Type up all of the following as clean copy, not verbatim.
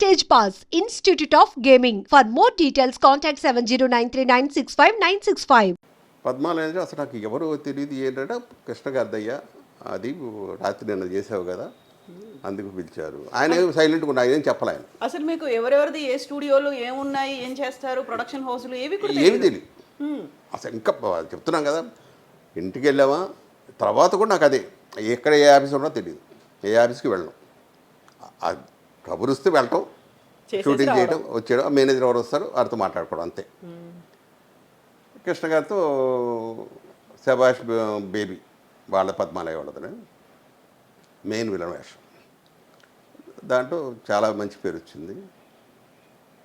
Stage Pass, Institute of Gaming. For more details, contact 70939659659. Padmalaya అసలు నాకు ఎవరు తెలియదు ఏంటంటే కృష్ణ గారిదయ్యా అది రాత్రి నిన్న చేసావు కదా అందుకు పిలిచారు. ఆయన సైలెంట్గా ఉన్నా ఆయన ఏం చెప్పలే. ఆయన అసలు మీకు ఎవరెవరిది ఏ స్టూడియోలు ఏమున్నాయి, ఏం చేస్తారు, ప్రొడక్షన్ హౌస్లు ఏవి కూడా ఏమి తెలియదు అసలు. ఇంకా చెప్తున్నాం కదా, ఇంటికి వెళ్ళామా తర్వాత కూడా నాకు అదే ఎక్కడ ఏ ఆఫీస్ ఉన్నా తెలియదు, ఏ ఆఫీస్కి వెళ్ళడం, కబురు వస్తే వెళ్ళటం, షూటింగ్ చేయడం, వచ్చేయడం, మేనేజర్ ఎవరు వస్తారు వారితో మాట్లాడుకోవడం అంతే. కృష్ణ గారితో శభాష్ బేబీ వాళ్ళ పద్మాలయ వాళ్ళదని మెయిన్ విలన్ వేషం, దాంట్లో చాలా మంచి పేరు వచ్చింది.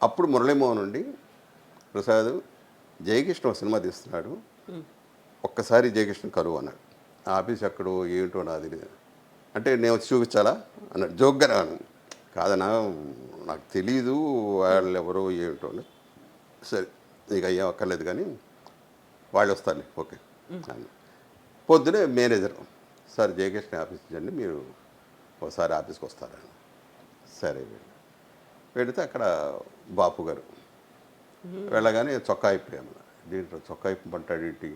అప్పుడు మురళీమోహన్ నుండి ప్రసాద్ జయకృష్ణ ఒక సినిమా తీస్తున్నాడు, ఒక్కసారి జయకృష్ణ కరువు అన్నాడు. ఆ ఆఫీస్ ఎక్కడో ఏంటో నాది అంటే నేను వచ్చి చూపించాలా అన్నాడు జోక్గా. కాదన్నా నాకు తెలీదు వాళ్ళు ఎవరో ఏంటో. సరే నీకు అయ్యా అక్కర్లేదు కానీ వాళ్ళు వస్తారు ఓకే. పొద్దునే మేనేజర్ సార్ జయకృష్ణ ఆఫీస్ అండి మీరు ఒకసారి ఆఫీస్కి వస్తారని. సరే వెళితే అక్కడ బాపు గారు వెళ్ళగానే చొక్కా అయిపోయాము. దీంట్లో చొక్కా అయిపోమంటాడు ఏంటి,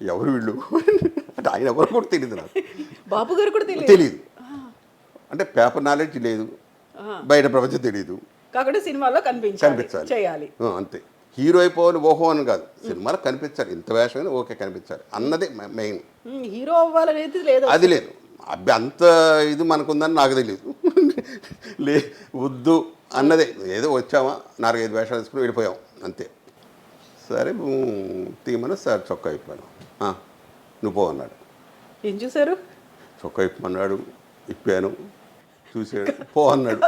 ఎవరు వీళ్ళు అంటే ఆయన ఎవరు కూడా తెలియదు, నాకు బాపు గారు కూడా తెలియదు. అంటే పేపర్ నాలెడ్జ్ లేదు, బయట ప్రపంచం తెలియదు, కాకపోతే సినిమాలో కనిపించాలి చేయాలి అంతే. హీరో అయిపోవాలి ఓహో అని కాదు, సినిమాలో కనిపించాలి, ఇంత వేషమైనా ఓకే కనిపించాలి అన్నదే మెయిన్. హీరో అవ్వాలనేది లేదు, అది లేదు. అబ్బి అంత ఇది మనకుందని నాకు తెలియదు, వద్దు అన్నదే. ఏదో వచ్చామా 4-5 వేషాలు తీసుకుని వెళ్ళిపోయాం అంతే. సరే తీయమని సార్ చొక్కా అయిపోయాను, నువ్వు పో అన్నాడు. ఏం చూసారు, చొక్కా ఇప్పమన్నాడు, ఇప్పాను, చూసాడు, పో అన్నాడు.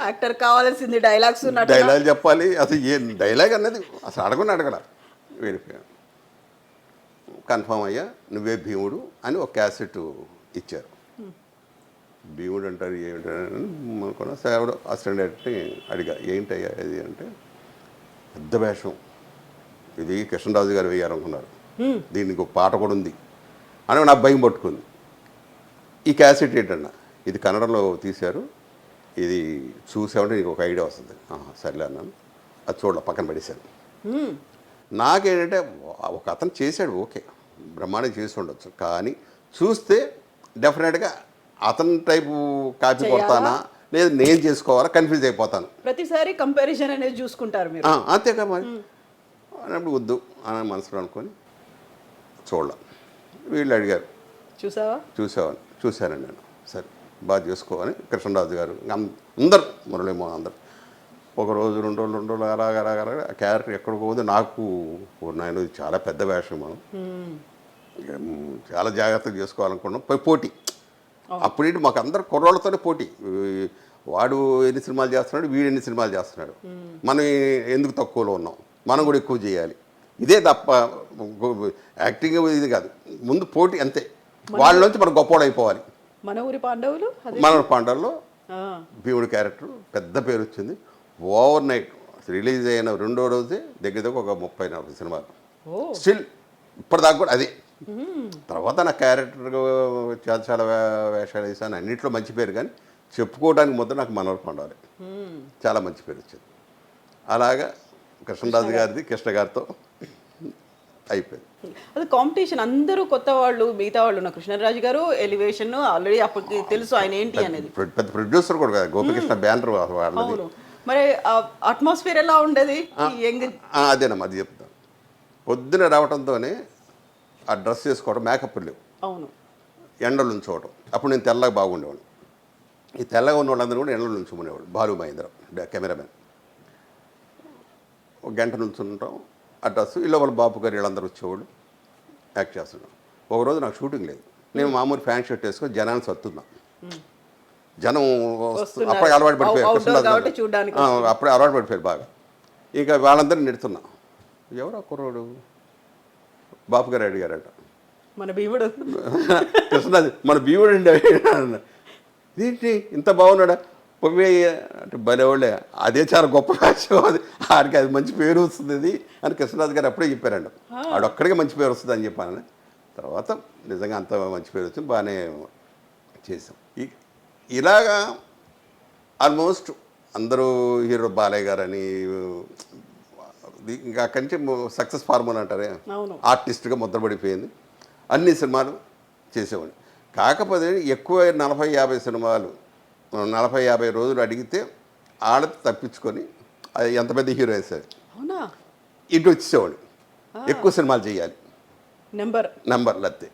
యాక్టర్ కావాల్సింది డైలాగ్స్ డైలాగ్ చెప్పాలి, అసలు ఏ డైలాగ్ అన్నది అసలు అడగడ వెళ్ళిపోయాను. కన్ఫామ్ అయ్యా నువ్వే భీముడు అని ఒక క్యాసెట్ ఇచ్చారు. భీముడు అంటారు ఏమిటని అనుకున్నా. సేవడు అసిస్టెంట్ డైరెక్టర్ని అడిగా ఏంటయ్యా ఇది అంటే, పెద్ద వేషం ఇది కృష్ణరాజు గారు వేయాలనుకున్నారు, దీనికి ఒక పాట కూడా ఉంది అని నాకు భయం పట్టుకుంది. ఈ క్యాసెట్ ఏంటన్నా ఇది కన్నడలో తీశారు, ఇది చూసామంటే నీకు ఒక ఐడియా వస్తుంది. సర్లే అన్నాను, అది చూడాలి పక్కన పడేశాను. నాకేంటంటే ఒక అతను చేశాడు ఓకే బ్రహ్మాండం చేసి ఉండొచ్చు, కానీ చూస్తే డెఫినెట్గా అతని టైపు కాపీ కొడతానా లేదు నేను చేసుకోవాలా కన్ఫ్యూజ్ అయిపోతాను. ప్రతిసారి కంపారిజన్ అనేది చూసుకుంటారు మీరు, అంతేగా మరి అన్నప్పుడు వద్దు అని మనసులో అనుకొని చూడాల. వీళ్ళు అడిగారు చూసావని, చూశానండి నేను. సరే బాగా చేసుకోవాలి కృష్ణరాజు గారు అందరు మురళీమోహన్ అందరు ఒకరోజు 2 రోజులు అలాగా ఆ క్యారెక్టర్ ఎక్కడికి పోతే నాకు నాయన చాలా పెద్ద వేషం, మనం చాలా జాగ్రత్తగా చేసుకోవాలనుకున్నాం. పోటీ అప్పుడేంటి మాకు అందరు కుర్రోళ్ళతోనే పోటీ, వాడు ఎన్ని సినిమాలు చేస్తున్నాడు, వీడు ఎన్ని సినిమాలు చేస్తున్నాడు, మనం ఎందుకు తక్కువలో ఉన్నాం, మనం కూడా ఎక్కువ చేయాలి. ఇదే తప్ప యాక్టింగ్ ఇది కాదు, ముందు పోటీ అంతే. వాళ్ళలోంచి మనం గొప్పవాడు అయిపోవాలి. మన ఊరి పాండవుల్లో భీముడు క్యారెక్టర్ పెద్ద పేరు వచ్చింది. ఓవర్ నైట్ రిలీజ్ అయిన 2వ రోజే దగ్గర ఒక 30-40 సినిమాలు స్టిల్ ఇప్పటిదాకా కూడా అదే. తర్వాత నా క్యారెక్టర్ చాలా వేషాలు వేసాను, అన్నింటిలో మంచి పేరు, కానీ చెప్పుకోవడానికి ముద్ద నాకు మనోహర్ పాండవలే చాలా మంచి పేరు వచ్చింది. అలాగా కృష్ణరాజు గారిది కృష్ణ గారితో అయిపోయింది. అది కాంపిటీషన్, అందరూ కొత్త వాళ్ళు, మిగతా వాళ్ళు ఉన్న కృష్ణరాజు గారు ఎలివేషన్ ఆల్రెడీ అప్పటికి తెలుసు ఆయన ఏంటి అనేది. పెద్ద ప్రొడ్యూసర్ కూడా కదా, గోపికృష్ణ బ్యానర్ వాళ్ళది. మరి అట్మాస్ఫియర్ ఎలా ఉండేది? అదేనమ్మా అది చెప్తాను. పొద్దున రావడంతోనే ఆ డ్రెస్ చేసుకోవడం, మేకప్ లేవు, అవును, ఎండలు ఉంచుకోవడం. అప్పుడు నేను తెల్లగా బాగుండేవాడు, ఈ తెల్లగా ఉన్న వాళ్ళందరూ కూడా ఎండలు ఉంచుకునేవాడు. బాలు మహేంద్ర కెమెరామెన్ ఒక గంట నుంచి ఉంటాం ఆ డ్రెస్. ఇలా వాళ్ళ బాపు గారు వీళ్ళందరూ వచ్చేవాళ్ళు యాక్ట్ చేస్తున్నాం. ఒకరోజు నాకు షూటింగ్ లేదు, నేను మామూలు ఫ్యాన్ షర్ట్ వేసుకొని జనాన్ని సత్తున్నా. జనం అప్పుడే అలవాటు పడిపోయారు, అప్పుడే అలవాటు పడిపోయారు బాగా. ఇక వాళ్ళందరూ నెడుతున్నా, ఎవరో కుర్రోడు బాపు గారు అడిగారట, మన భీముడు కృష్ణరాజు మన భీముడు అండి ఏంటి ఇంత బాగున్నాడా అంటే భలేవాళ్ళే, అదే చాలా గొప్ప వేషం, అది ఆడికి అది మంచి పేరు వస్తుంది అది అని కృష్ణరాజు గారు అప్పుడే చెప్పారండి. ఆడొక్కడికే మంచి పేరు వస్తుంది అని చెప్పానని. తర్వాత నిజంగా అంత మంచి పేరు వచ్చింది, బాగానే చేసాం. ఇలాగా ఆల్మోస్ట్ అందరూ హీరో బాలయ్య గారని ఇంకా అక్కడి నుంచి సక్సెస్ ఫార్ములా అంటారే, అవును. ఆర్టిస్ట్గా ముద్రపడిపోయింది. అన్ని సినిమాలు చేసేవాడిని. కాకపోతే ఎక్కువ 40-50 సినిమాలు 40-50 రోజులు అడిగితే ఆడది తప్పించుకొని అది ఎంత పెద్ద హీరో వేసేది అవునా, ఇటు వచ్చేవాడు. ఎక్కువ సినిమాలు చేయాలి నెంబర్లు అంతే.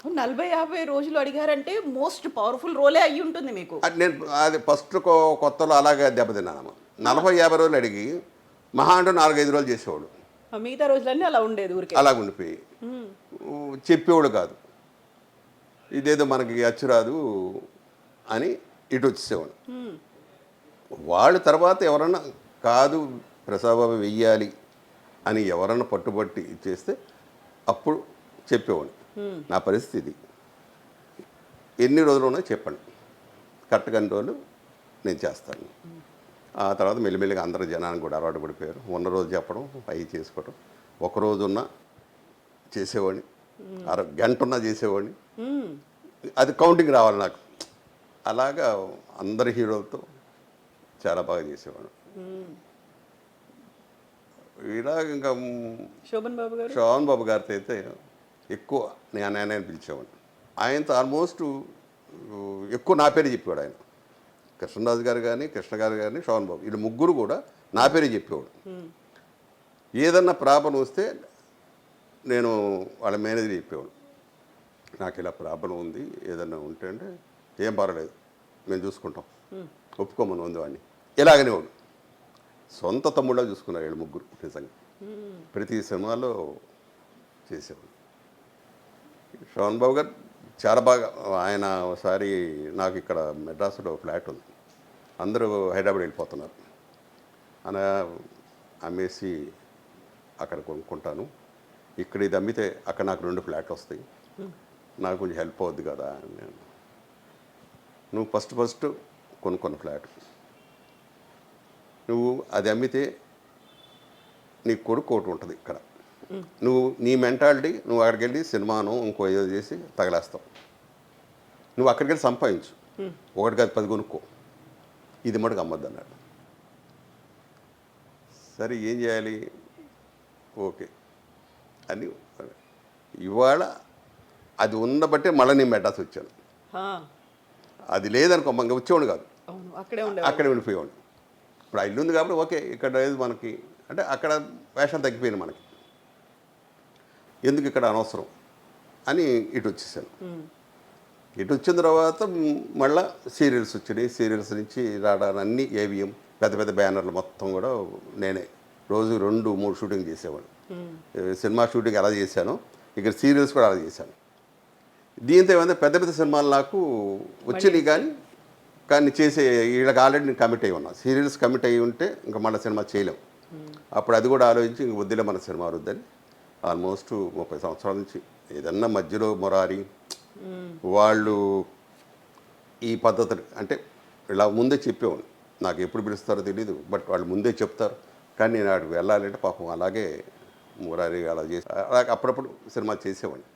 40-50 రోజులు అడిగారంటే మోస్ట్ పవర్ఫుల్ రోలే అయ్యి ఉంటుంది మీకు. నేను అది ఫస్ట్ కొత్తలో అలాగే దెబ్బతిన్నాను. 40-50 రోజులు అడిగి మహా అంటూ 4-5 రోజులు చేసేవాడు. మిగతా రోజులన్నీ అలా ఉండేది ఊరికే, అలా ఉండిపోయి చెప్పేవాడు కాదు. ఇదేదో మనకి అచ్చురాదు అని ఇటు వచ్చేసేవాడు. వాళ్ళ తర్వాత ఎవరన్నా కాదు ప్రసాదబాబు వెయ్యాలి అని ఎవరన్నా పట్టుబట్టి ఇచ్చేస్తే అప్పుడు చెప్పేవాడు. నా పరిస్థితి ఎన్ని రోజులు ఉన్నాయో చెప్పండి, కరెక్ట్గా అన్ని రోజులు నేను చేస్తాను. ఆ తర్వాత మెల్లిమెల్లిగా అందరూ జనానికి కూడా అలవాటు పడిపోయారు. ఉన్న రోజు చెప్పడం, అవి చేసుకోవడం. ఒకరోజు ఉన్నా చేసేవాడిని, గంట ఉన్నా చేసేవాడిని. అది కౌంటింగ్ రావాలి నాకు. అలాగా అందరి హీరోలతో చాలా బాగా చేసేవాడు. ఇలాగ ఇంకా శోభన్ బాబు గారితో అయితే ఎక్కువ నేను పిలిచేవాడిని. ఆయనతో ఆల్మోస్ట్ ఎక్కువ నా పేరే చెప్పేవాడు ఆయన. కృష్ణరాజు గారు కానీ, కృష్ణ గారు కానీ, శోభన్ బాబు, వీళ్ళు ముగ్గురు కూడా నా పేరే చెప్పేవాడు. ఏదన్నా ప్రాబ్లం వస్తే నేను వాళ్ళ మేనేజర్ చెప్పేవాడు, నాకు ఇలా ప్రాబ్లం ఉంది, ఏదన్నా ఉంటే అంటే ఏం పర్వాలేదు మేము చూసుకుంటాం, ఒప్పుకోమని ఉంది వాడిని. ఇలాగనే వాడు సొంత తమ్ముళ్ళ చూసుకున్నారు వీళ్ళు ముగ్గురు. నిజంగా ప్రతి సినిమాలో చేసేవాడు. శోభన్ బాబు గారు చాలా బాగా, ఆయన ఒకసారి నాకు ఇక్కడ మెడ్రాస్లో ఫ్లాట్ ఉంది, అందరూ హైదరాబాద్ వెళ్ళిపోతున్నారు, అలా అమ్మేసి అక్కడ కొనుక్కుంటాను, ఇక్కడ ఇది అమ్మితే అక్కడ నాకు 2 ఫ్లాట్లు వస్తాయి, నాకు కొంచెం హెల్ప్ అవుద్ది కదా. నేను నువ్వు ఫస్ట్ కొనుక్కున్న ఫ్లాట్ నువ్వు అది అమ్మితే నీ కొడుకు ఒకటి ఉంటుంది ఇక్కడ, నువ్వు నీ మెంటాలిటీ నువ్వు అక్కడికి వెళ్ళి సినిమాను ఇంకో ఏదో చేసి తగలేస్తావు, నువ్వు అక్కడికి వెళ్ళి సంపాదించు, 1 కాదు 10 కొనుక్కో, ఇది మటుకు అమ్మద్దు అన్నాడు. సరే ఏం చేయాలి, ఓకే అని ఇవాళ అది ఉన్నబట్టే మళ్ళీ నేను మెడ్రాస్ వచ్చాను. అది లేదనుకో ఇంకా వచ్చేవాడు కాదు, అక్కడే ఉండిపోయేవాడు. ఇప్పుడు ఆ ఇల్లు ఉంది కాబట్టి ఓకే, ఇక్కడ లేదు మనకి అంటే అక్కడ వేషాలు తగ్గిపోయినాయి మనకి, ఎందుకు ఇక్కడ అనవసరం అని ఇటు వచ్చేసాను. ఇటు వచ్చిన తర్వాత మళ్ళీ సీరియల్స్ వచ్చినాయి. సీరియల్స్ నుంచి రావడానికి అన్ని ఏవిఎం పెద్ద పెద్ద బ్యానర్లు మొత్తం కూడా నేనే రోజు 2-3 షూటింగ్ చేసేవాడు. సినిమా షూటింగ్ ఎలా చేశానో ఇక్కడ సీరియల్స్ కూడా అలా చేశాను. దీంతో ఏమైనా పెద్ద పెద్ద సినిమాలు నాకు వచ్చినాయి, కానీ చేసే వీళ్ళకి ఆల్రెడీ నేను కమిట్ అయ్యి ఉన్నాను. సీరియల్స్ కమిట్ అయ్యి ఉంటే ఇంకా మళ్ళీ సినిమా చేయలేం. అప్పుడు అది కూడా ఆలోచించి ఇంక వద్దులే మన సినిమా వద్దని ఆల్మోస్ట్ 30 సంవత్సరాల నుంచి ఏదన్నా మధ్యలో మొరారి వాళ్ళు ఈ పద్ధతులు అంటే ఇలా ముందే చెప్పేవాడు, నాకు ఎప్పుడు పిలుస్తారో తెలీదు, బట్ వాళ్ళు ముందే చెప్తారు. కానీ నేను అక్కడికి వెళ్ళాలంటే పాపం అలాగే మురారి అలా చేసి అలాగే అప్పుడప్పుడు సినిమా చేసేవాడిని.